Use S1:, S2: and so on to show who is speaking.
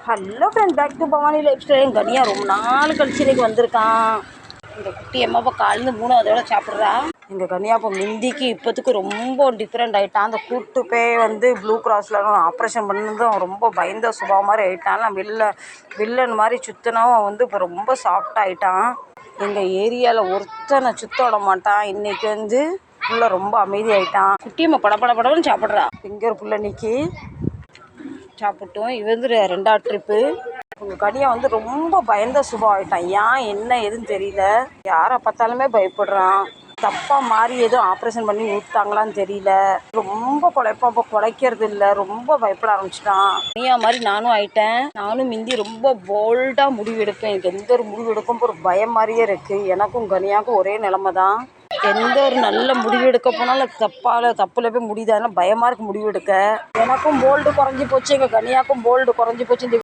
S1: Hello friend, back to Bhavani lifestyle. என் கனியா ரொம்ப நாள் கழிச்சு இன்னைக்கு வந்திருக்கான். இந்த குட்டி அம்மாப்பா காலேருந்து 3வதோட சாப்பிட்றா. எங்கள் கனியாப்பா முந்திக்கு இப்போத்துக்கு ரொம்ப டிஃப்ரெண்ட் ஆகிட்டான். அந்த கூட்டு போய் ப்ளூ கிராஸில் ஆப்ரேஷன் பண்ணதும் அவன் ரொம்ப பயந்த சுபாவம் மாதிரி ஆகிட்டான். நான் வில்லன் மாதிரி சுற்றினவன் இப்போ ரொம்ப சாஃப்டாகிட்டான். எங்கள் ஏரியாவில் ஒருத்தனை சுத்த விட மாட்டான். இன்றைக்கி புள்ள ரொம்ப அமைதியாகிட்டான். குட்டியம்மா படப்படன்னு சாப்பிட்றா. ஃபிங்கர் புள்ள இன்னைக்கு சாப்பிட்டோம். இது 2வது ட்ரிப்பு. உங்கள் கனியா ரொம்ப பயந்த சுபாவம் ஆகிட்டான். ஏன் என்ன எதுன்னு தெரியல. யாரை பார்த்தாலுமே பயப்படுறான். தப்பாக மாறி எதுவும் ஆப்ரேஷன் பண்ணி ஊற்றாங்களான்னு தெரியல. ரொம்ப குலைக்கிறது இல்லை. ரொம்ப பயப்பட ஆரம்பிச்சிட்டான். கனியா மாதிரி நானும் ஆயிட்டேன். நானும் முந்தி ரொம்ப போல்டாக முடிவு எடுப்பேன். எனக்கு எந்த ஒரு முடிவு எடுக்கும் ஒரு பயம் மாதிரியே இருக்குது. எனக்கும் கனியாவுக்கும் ஒரே நிலமை தான். எந்த ஒரு நல்ல முடிவு எடுக்க போனாலும் தப்புல போய் முடியுது. அதனால் பயமாக இருக்குது முடிவு எடுக்க. எனக்கும் போல்டு குறைஞ்சி போச்சு, எங்கள் கனியாவுக்கும் போல்டு குறைஞ்சி போச்சு. இந்த